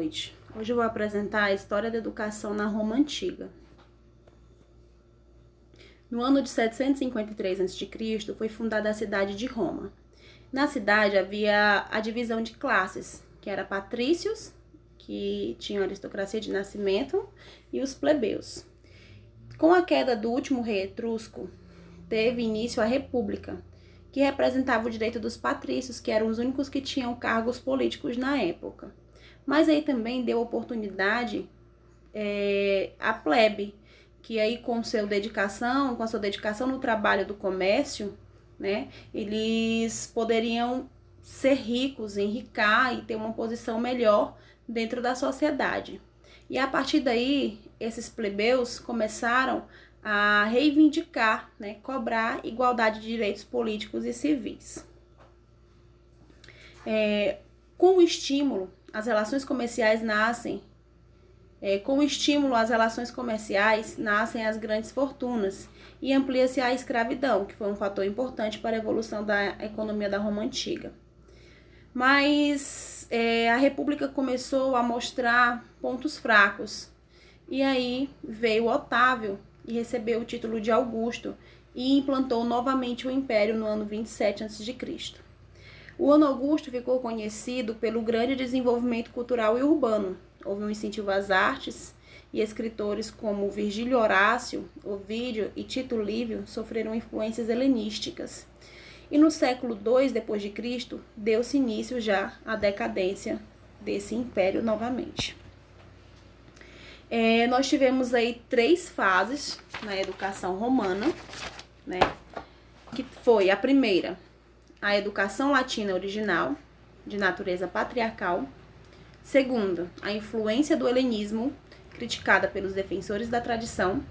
Hoje eu vou apresentar a história da educação na Roma Antiga. No ano de 753 a.C., foi fundada a cidade de Roma. Na cidade havia a divisão de classes, que era patrícios, que tinham aristocracia de nascimento, e os plebeus. Com a queda do último rei etrusco, teve início a república, que representava o direito dos patrícios, que eram os únicos que tinham cargos políticos na época. Mas aí também deu oportunidade à plebe, que aí com a sua dedicação no trabalho do comércio, né, eles poderiam ser ricos, enricar e ter uma posição melhor dentro da sociedade. E a partir daí, esses plebeus começaram a reivindicar, né, cobrar igualdade de direitos políticos e civis. Com o estímulo, as relações comerciais nascem. Com o estímulo às relações comerciais, nascem as grandes fortunas e amplia-se a escravidão, que foi um fator importante para a evolução da economia da Roma Antiga. Mas a República começou a mostrar pontos fracos. E aí veio Otávio e recebeu o título de Augusto e implantou novamente o Império no ano 27 a.C. O ano Augusto ficou conhecido pelo grande desenvolvimento cultural e urbano. Houve um incentivo às artes e escritores como Virgílio Horácio, Ovídio e Tito Livio sofreram influências helenísticas. E no século II d.C., deu-se início já à decadência desse império novamente. Nós tivemos aí 3 fases na educação romana, né? Que foi a primeira, a educação latina original, de natureza patriarcal. Segunda, a influência do helenismo, criticada pelos defensores da tradição.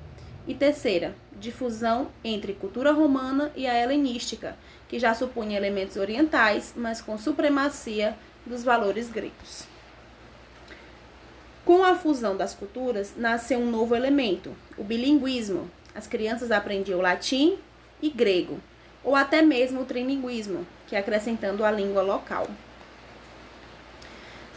E terceira, difusão entre cultura romana e a helenística, que já supunha elementos orientais, mas com supremacia dos valores gregos. Com a fusão das culturas, nasceu um novo elemento, o bilinguismo. As crianças aprendiam latim e grego, ou até mesmo o trilinguismo, que é acrescentando a língua local.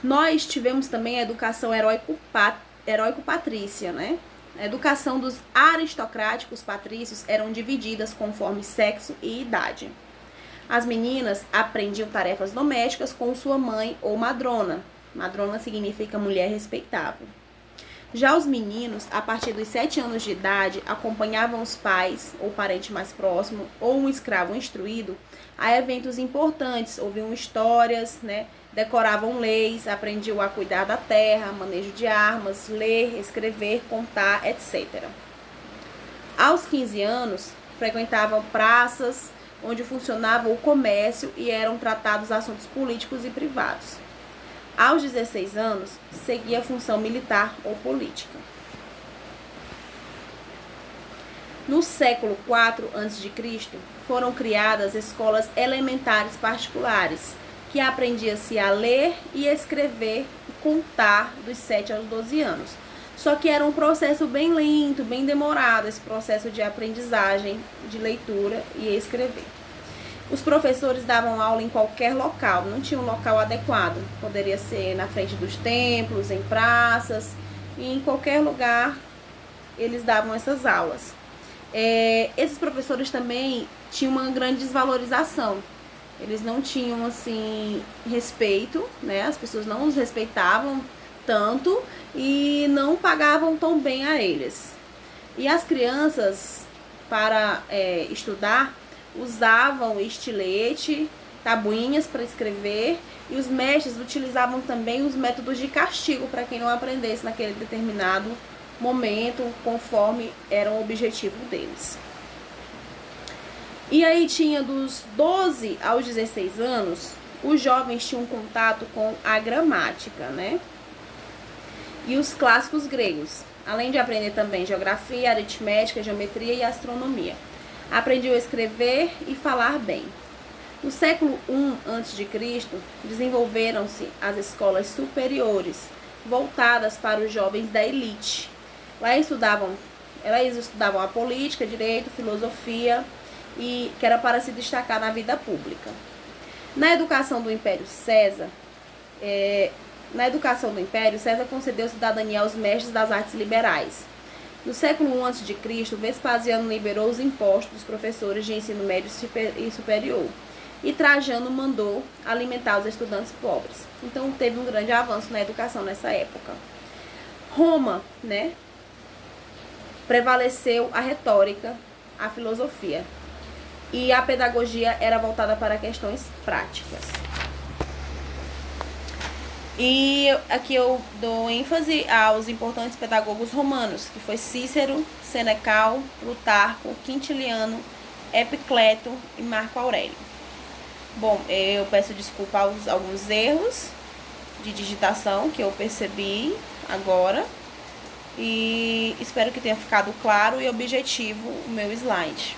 Nós tivemos também a educação heróico-patrícia, né? A educação dos aristocráticos patrícios eram divididas conforme sexo e idade. As meninas aprendiam tarefas domésticas com sua mãe ou madrona. Madrona significa mulher respeitável. Já os meninos, a partir dos 7 anos de idade, acompanhavam os pais ou parente mais próximo ou um escravo instruído a eventos importantes, ouviam histórias, né? Decoravam leis, aprendiam a cuidar da terra, manejo de armas, ler, escrever, contar, etc. Aos 15 anos, frequentavam praças onde funcionava o comércio e eram tratados assuntos políticos e privados. Aos 16 anos, seguia a função militar ou política. No século IV a.C., foram criadas escolas elementares particulares, que aprendia-se a ler e escrever e contar dos 7 aos 12 anos. Só que era um processo bem lento, bem demorado, esse processo de aprendizagem, de leitura e escrever. Os professores davam aula em qualquer local, não tinha um local adequado. Poderia ser na frente dos templos, em praças, e em qualquer lugar eles davam essas aulas. Esses professores também tinham uma grande desvalorização. Eles não tinham, assim, respeito, né? As pessoas não os respeitavam tanto e não pagavam tão bem a eles. E as crianças, para estudar, usavam estilete, tabuinhas para escrever, e os mestres utilizavam também os métodos de castigo para quem não aprendesse naquele determinado momento, conforme era o objetivo deles. E aí tinha dos 12 aos 16 anos, os jovens tinham contato com a gramática, né? E os clássicos gregos, além de aprender também geografia, aritmética, geometria e astronomia. Aprendiam a escrever e falar bem. No século I a.C., desenvolveram-se as escolas superiores, voltadas para os jovens da elite. Elas estudavam a política, direito, filosofia, e que era para se destacar na vida pública. Na educação do Império César, Na educação do Império, César concedeu cidadania aos mestres das artes liberais. No século I a.C., Vespasiano liberou os impostos dos professores de ensino médio e superior. E Trajano mandou alimentar os estudantes pobres. Então, teve um grande avanço na educação nessa época. Roma, né? Prevaleceu a retórica, a filosofia. E a pedagogia era voltada para questões práticas. E aqui eu dou ênfase aos importantes pedagogos romanos, que foi Cícero, Senecal, Plutarco, Quintiliano, Epicleto e Marco Aurélio. Bom, eu peço desculpa aos alguns erros de digitação que eu percebi agora. E espero que tenha ficado claro e objetivo o meu slide.